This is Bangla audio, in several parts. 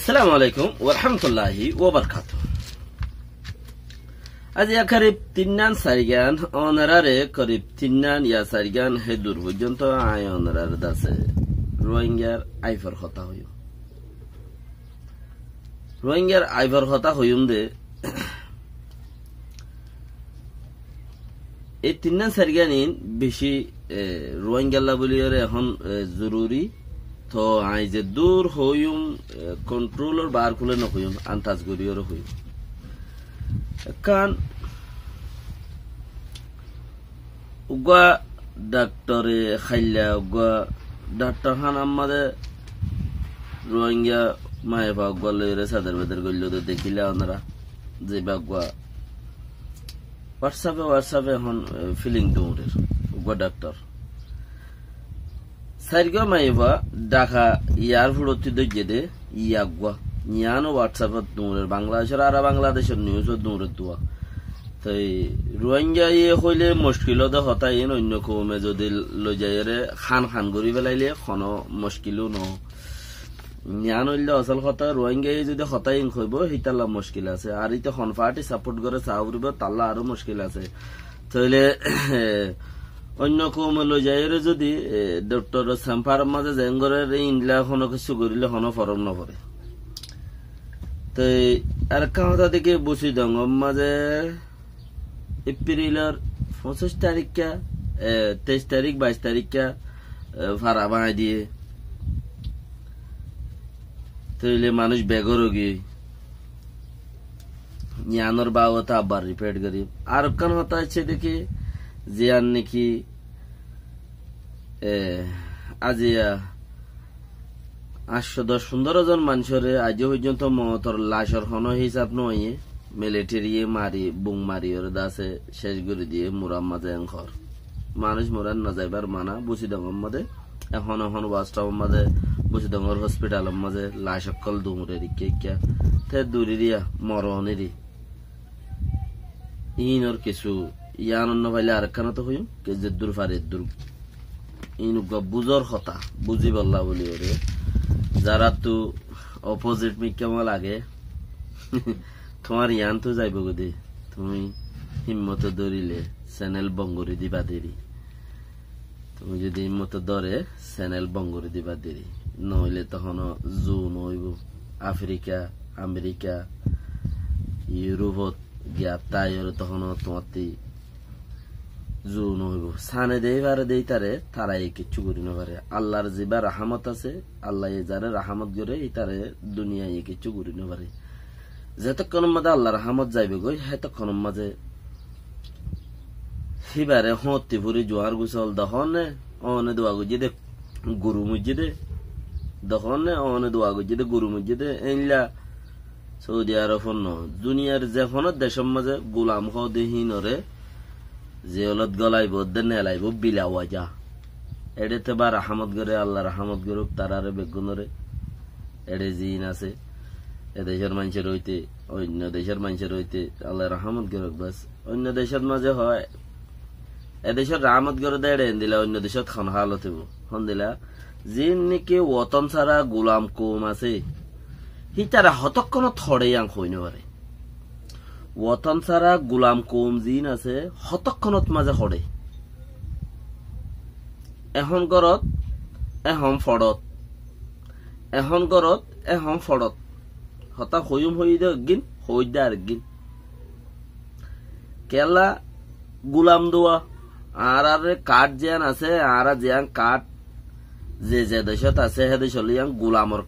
Assalamu alaikum wa rahmatullahi wa barakatuh. আজি করিব 3 সারিগান অনারারে করিব 3 ইয়া সারিগান হেদুর পর্যন্ত আয় অনারার দাসে রোহিঙ্গার আইফর হতা হইম রোহিঙ্গার আইফর হতা হইম দে এই 3 সারিগানিন বেশি রোহিঙ্গাল্লা বলিয়ারে এখন জরুরি তো আই যে দূর হইম কন্ট্রোলর বার খুলে নহইম আন্তাজ গরিয়র হইম কারণ উগা ডাক্তারে খাইলা উগা ডাক্তার খান আমাদের রোহিঙ্গা মায়ে বাগুয়া লইরে সাদের বেদের গল্য দেখিলা ওনারা যে বাগুয়া হোয়াটসঅ্যাপে এখন ফিলিং দৌড়ের উগা ডাক্তার সাইরগা মাইবা ঢাকা ইয়ার ফুড়তি দইজে দে ইয়াগুয়া নিয়ানো হোয়াটসঅ্যাপত দৌড়ের বাংলাদেশের আর বাংলাদেশের নিউজও দৌড়ের দোয়া তাই রোহিঙ্গা ইয়ে হইলে মুশকিল দে হতাই অন্য কমে যদি লই যাইরে খান খান করি পেলাইলে কোনো মুশকিলও ন নিয়ান হইলে আসল কথা রোহিঙ্গা যদি হতাই হইব হিতাল্লা মুশকিল আছে আর ইতে হন পার্টি সাপোর্ট করে চাউরিব তাল্লা আরো মুশকিল আছে তাইলে অন্য কমে লই যাইরে যদি ডক্টর সাম্পার মাঝে জেঙ্গরের ইনলা কোনো কিছু করিলে কোনো ফরম নপরে তাই আর কথা থেকে বুঝি দং মাঝে এপ্রিলের 25 তারিখা 23 তারিখ 22 তারিখা ভাড়া বানাই দিয়ে তাইলে মানুষ বেগরোগী নিয়ানোর বাবতা আবার রিপেয়ার করি আর কান হতা আছে দেখি যে আর নাকি আজিয়া 810-15 জন মানুষরে আজ পর্যন্ত মতর লাশর হন হিসাব নয় মিলিটারি মারি বুং মারি ওর দাসে শেষ করে দিয়ে মুরাম মাঝে ঘর মানুষ মুরান না যাইবার মানা বুসিডঙ্গর মাঝে এখন ওয়াস্টার মাঝে বুসিডঙ্গর হসপিটালের মাঝে লাশ অকল দুমরে রিকা তে দূরিয়া মরণেরই ইনর কিছু ইয়ান অন্য ভাইলে আর কানা তো হইম কে যে দূর ফারে দূর ইনুগা বুজর হতা বুঝি বললা বলি ওরে যারা তো অপোজিট মি কেমন লাগে তোমার ইয়ান তো যাইব গদি তুমি হিম্মত ধরিলে চ্যানেল বঙ্গরি দিবা দেরি তুমি যদি হিম্মত ধরে চ্যানেল বঙ্গরি দিবা দেরি নইলে তখন জুন হইব আফ্রিকা আমেরিকা ইউরোপত গিয়া তাই তখন তোমার জুন হইব সানে দেইবারে দেই তারে তারাই কিচ্ছু করি না পারে আল্লাহর জিবা রাহমত আছে আল্লাহ যারে রাহমত করে এই তারে দুনিয়ায় কিচ্ছু করি না পারে যতক্ষণ মাঝে আল্লাহ রাহমত যাইবে গই হেতক্ষণ মাঝে হিবারে হতি ভরি জোয়ার গুছল দহনে অনে দোয়া গুজি দে গুরু মুজি দে দহনে অনে দোয়া গুজি দে গুরু মুজি দে এইলা সৌদি আরব দুনিয়ার যে ফোনত দেশের মাঝে গোলাম হ দেহিনরে যে হলত গলাইব নেলাইব বিলাওয়া যা এডেতে বা রাহমত করে আল্লাহ রাহমত করুক তারারে বেগুনরে এডে জিন আছে এদেশের মানুষের হইতে অন্য দেশের মানুষের হইতে আল্লাহ রাহমত করুক বাস অন্য দেশের মাঝে হয় এদেশের রাহমত করে দেয় দিলা অন্য দেশত খন হালত হইব হন দিলা জিন নাকি ওতন ছাড়া গোলাম কম আছে হি তারা হতক্ষণ থড়ে আং হইন পারে ওতন ছাড়া গোলাম কম জিন আছে হতক্ষণত মাঝে হড়ে এখন গরত এখন ফড়ত এখন গরত এখন ফড়ত হতা হইম হই দে একদিন হই দে আর একদিন কেলা গোলাম দোয়া আর কাঠ জিয়ান আছে আর জিয়ান কাঠ যে দেশত আছে হে দেশ হলিয়াং গোলামর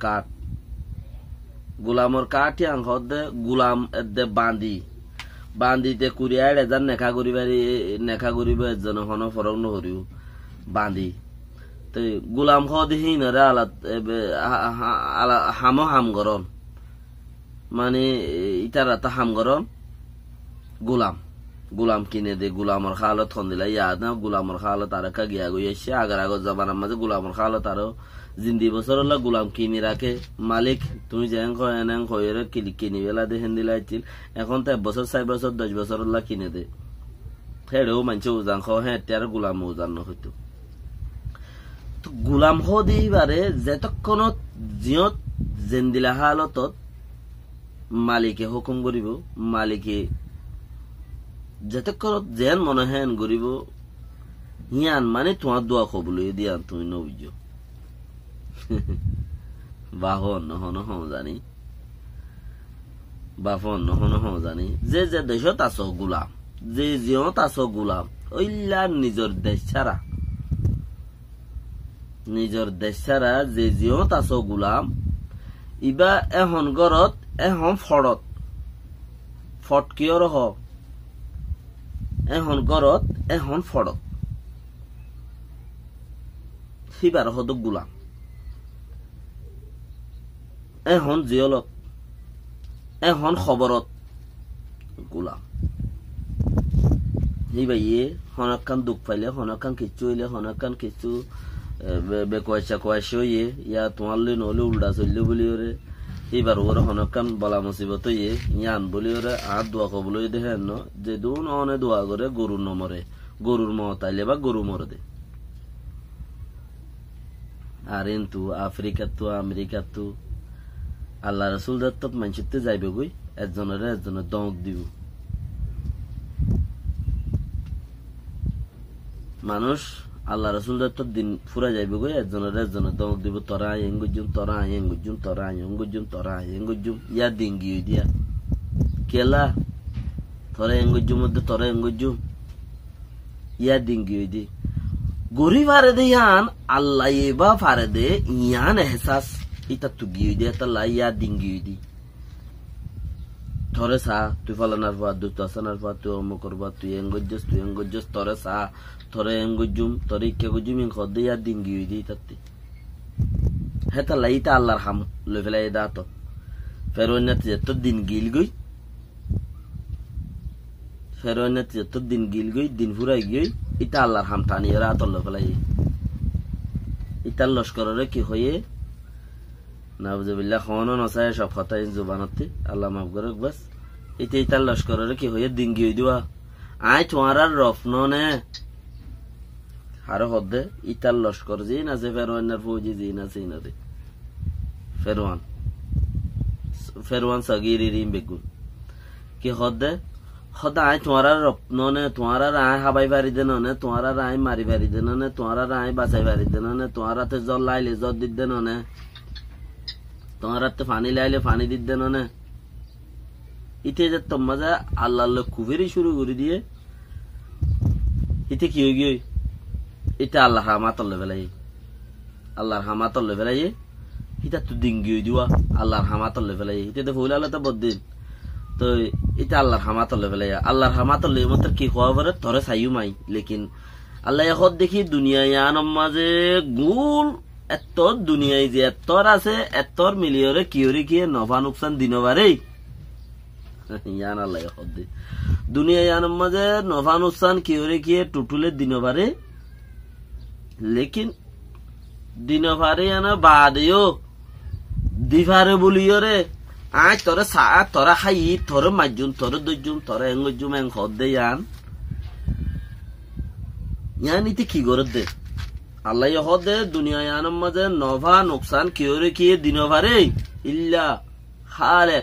কাঠ হদে গোলাম দে বান্দিতে কুরিয়ার এজন নেখা করিব এজন হন ফরক নহরিও বান্ধি তো গোলাম হদিহীন হাম গরম মানে ইতারা তা হাম গরম গোলাম কিনে দে গোলামর খালত থন দিলা ইয়াদ না গোলামর খালত আর কা গিয়া গই এসে আগার জামানার মাঝে গোলামর খালত আরো জিন্দি বছর গোলাম কিনি রাখে মালিক তুমি যেন কয়ের কিনি বেলা দে হেন্দিলা আইছিল এখন তো 1 বছর 4 বছর 10 বছর কিনে দে হেড়েও মানছে উজান হে আর গোলাম উজান নহইতো তো গোলাম হদিবারে যেতক্ষণ জিয়ত জেন্দিলা হালতত মালিকে হুকুম করিব মালিকে যেতক্ষণ যেন মনে হেন করিব ইয়ান মানে তোমার দোয়া কবুল দিয়ান তুমি নবীজ বাহন নহন জানি বাফন নহন জানি যে যে দেশত আছ গোলাম যে জিয়ত আছ গোলাম ওইলা নিজের দেশ ছাড়া যে জিয়ত আছ গোলাম ইবা এখন গড়ত এখন ফড়ত ফট কিয় রহ এখন গড়ত এখন ফড়ত সিবাৰ হদক গোলাম এখন জিয়লত এখন খবরত গোলাম সিবাইয়ে হনকান দুখ পাইলে হনকান কিছু হইলে হনকান কিছু বেকুয়াশা কুয়াশা হইয়ে ইয়া তোমার লই নহলে উল্টা চললে বলি ওরে এবার ওর হনকান বলা মুসিবত হইয়ে ইয়ান বলি ওরে আর দোয়া কবল দেখেন ন যে দুন অনে দোয়া করে গরুর নমরে গরুর মতাইলে বা গরু মরে দে আর কিন্তু আফ্রিকাতো আমেরিকাতো আল্লাহ রসুল দত্ত মানুষতে যাইবে গই একজনের দমক দিব মানুষ আল্লাহ রসুল দত্ত দিন ফুরা যাইবে গই একজনের দমক দিব তোরা এঙ্গুজুম তোরা এঙ্গুজুম তোরা এঙ্গুজুম তোরা এঙ্গুজুম ইয়া দিন গিয়ে দিয়া কেলা তোরা এঙ্গুজুম মধ্যে তোরা এঙ্গুজুম ইয়া দিন গিয়ে দি গরি ফারে দে ইয়ান আল্লাহ এবা ফারে দে ইয়ান এহসাস ইতা তু গিয়ে দি এটা লাইয়া দিন গিয়ে দি থরে সা তুই ফলানার পর দু তসানার পর তুই অমুক করবা তুই এঙ্গজস থরে সা থরে এঙ্গজুম থরে ইকে গজুম ইন খদ ইয়া দিন গিয়ে দি তাতে হেতা লাইতা আল্লাহর হাম লইফেলাই দাত ফেরোনাত যত দিন গিল গই ফেরোনাত যত দিন গিল গই দিন ফুরাই গই ইতা আল্লাহর হাম টানি রাত লইফেলাই ইতার লস্করের কি হয়ে নাউজুবিল্লাহ খাওয়ানো নসায় সব কথাই জুবানতে আল্লাহ মাফ করুক বাস এটা ইতার লস্করের কি হয়ে দিন গিয়ে দিওয়া আয় তোমার রফন নে আরো হদে ইতার লস্কর যে না যে ফেরোয়ানের ফৌজি যে না সেই না রে ফেরোয়ান সগিরি রিম বেগুন কি হদে হদা আয় তোমার রপ্ন নে তোমার আয় হাবাই পারি দেন নে তোমার আয় মারি পারি দেন নে তোমার আয় বাঁচাই পারি দেন নে তোমার হাতে জল লাইলে জল দিত দেন নে তোমার হাতে পানি লাইলে পানি দিত দেন নে ইতে যে তোমার যা আল্লাহ কুফেরি শুরু করে দিয়ে ইতে কি হয়ে গিয়ে এটা আল্লাহ হামাতল্লে বেলাই ইটা তো দিন গিয়ে দিওয়া আল্লাহর হামাতল্লে বেলাই ইতে তো ফুল আল্লাহ তো বদিন তো এটা আল্লাহর হামাতল্লে বেলাই আল্লাহর হামাতল্লে মত কি হওয়া পারে ধরে চাইও মাই লেকিন আল্লাহ এখন দেখি দুনিয়ায় আনম মাঝে গুল এত দুনিয়ায় যে এতর আছে এতর মিলিয়রে কিয়রে কি নফা নুকসান দিনবারে ইয়ান আল্লাহ এখন দে দুনিয়ায় আনম মাঝে নফা নুকসান কিয়রে কি টুটুলে দিনবারে লেকিন দিনবারে আনা বাদেও দিফারে বলিও রে আজ তোরা সা তোরা খাই তোর মাজুম তোর দজুম তোরা এঙ্গজুম এং হদে ইয়ান ইতি কি করে দে আল্লাহ হদে দুনিয়ায় আনম মাঝে নভা নোকসান কিয়রে কি দিনবারে ইল্লা খালে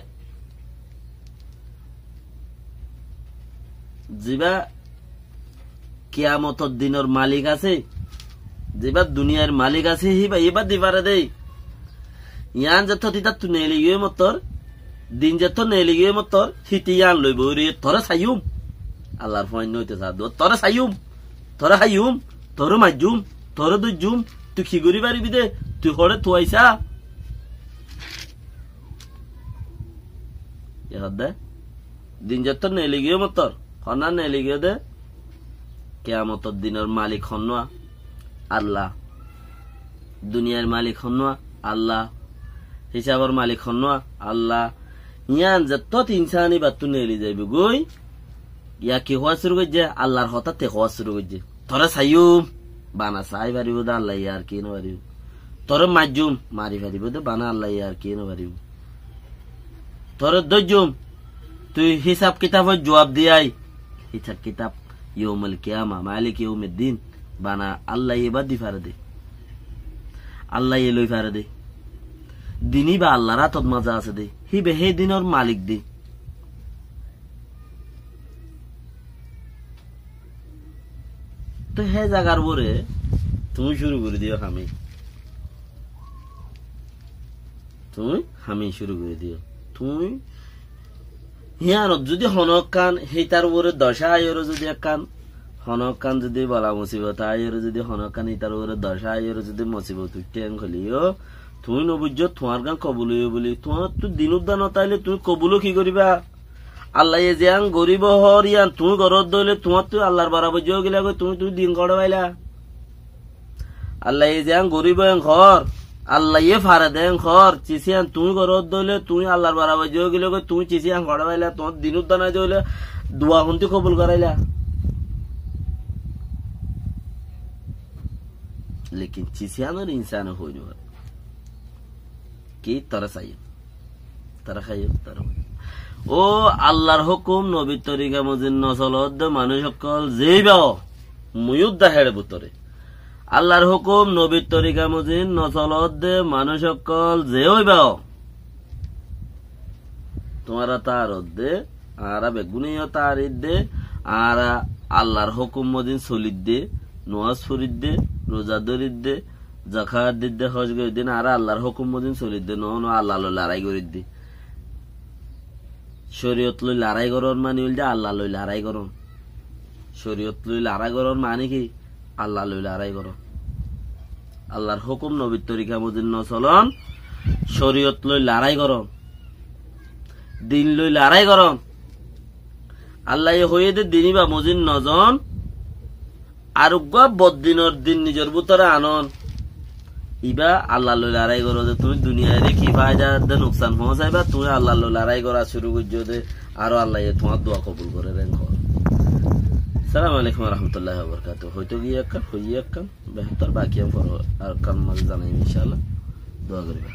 জিবা কিয়ামতর দিনের মালিক আছে যেবার দুনিয়ার মালিক আছে হিবা এবার দিবারে দেই ইয়ান যত তিতা তু নেলি গিয়ে মতর দিন যত নেলি গিয়ে মতর হিতি ইয়ান লইব রে তোরা সাইয়ুম আল্লাহর ফয়ন নইতে সাদু তোরা সাইয়ুম তোরা হাইয়ুম তোর মাজুম তোর দুজুম তুই কি করি পারিবি দে তুই হরে তুইসা ইহাদে দিন যত নেলি গিয়ে মতর হনা নেলি গিয়ে দে কিয়ামতর দিনের মালিক হন্না আল্লাহ দুনিয়ার মালিক হন্না আল্লাহ হিসাবর মালিক হন্না আল্লাহ ইয়ান যত ইনসানি বাতু নেলি যাইবে গই ইয়া কি হওয়া শুরু করছে আল্লাহর হঠাৎ হওয়া শুরু করছে তোরা সাইয়ুম বানা সাই পারিব দে আল্লাহ ইয়ার কি পারিব তোর মাজুম মারি পারিব দে বানা আল্লাহ ইয়ার কি পারিব তোর দজুম তুই হিসাব কিতাবের জবাব দিয়াই হিসাব কিতাব ইয়ৌমুল কিয়ামা মালিক ইয়ৌমিদ্দিন বানা আল্লাহ এবার দি ফারে দে আল্লাহ এলই ফারে দে দিনই বা আল্লাহর হাতত মাজা আছে দে হিবে হে দিনের মালিক দে তো হে জাগার পরে তুমি শুরু করে দিও হামি শুরু করে দিও তুমি হিয়ানত যদি হনক কান হেতার উপরে দশা আয়েরও যদি এক কান হনক কান যদি বলা মুসিবত আয়েরও যদি হনক কান হিতার উপরে দশা আয়েরও যদি মুসিবত ট্যাং খলিও তুমি নবুজ্জ তোমার গান কবুল বলি তোমার তো দিন উদ্যান তাইলে তুমি কবুলও কি করিবা আল্লাহ যেন গরিব হরিয়ান তুমি ঘরত দইলে তোমার তো আল্লাহর বারাবর যোগ গেলা তুমি দিন কড়াইলা আল্লাহ যেন গরিব ঘর আল্লাহ ফারে দেন ঘর চিসিয়ান তুমি ঘরত দইলে তুমি আল্লাহর বারাবর যোগ গেলে তুমি চিসিয়ান কড়াইলা তোমার দিন উদ্যান দইলে দোয়া শুনতে কবুল করাইলা লেকিন চিসিয়ানোর ইনসান হইল কি তারা চাই তারা খাই তারা ও আল্লাহর হুকুম নবীর তরিকা মজিন নচলত মানুষ সকল যেই বাও মুয়ুদ্দা হেড়ে বুতরে আল্লাহর হুকুম নবীর তরিকা মজিন নচলত মানুষ সকল যেই বাও তোমারা তার দে আর বেগুনিও তার দে আর আল্লাহর হুকুম মজিন চলিত দে নোয়াজ ফরিদ দে রোজা দরিদ দে জাকাত দিতে হজ করে দিন আর আল্লাহর হুকুম মদিন চলিত দে ন আল্লাহ লড়াই করে দি শরীয়ত লই লড়াই করন মানে হইল যে আল্লাহ লই লড়াই করন শরীয়ত লই লড়াই করন মানে কি আল্লাহ লই লড়াই করন আল্লাহর হুকুম নবীর তরিকা মদিন ন চলন শরীয়ত লই লড়াই করন দিন লই লড়াই করন আল্লাহ হয়ে দে দিনই বা মজিন নজন আর বদিনের দিন নিজের ভিতরে আনন ইবা আল্লাহ লড়াই করো যে তুমি দুনিয়ায় কি ফায়দা দে নুকসান পৌঁছাইবা তুমি আল্লাহ লড়াই করা শুরু করছো যে আরো আল্লাহ তোমার দোয়া কবুল করে রেন কর সালাম আলাইকুম রহমতুল্লাহ বরকাত হয়তো গিয়ে এক কান বেহতর বাকি আর কান মাঝে জানাই ইনশাআল্লাহ দোয়া করিবা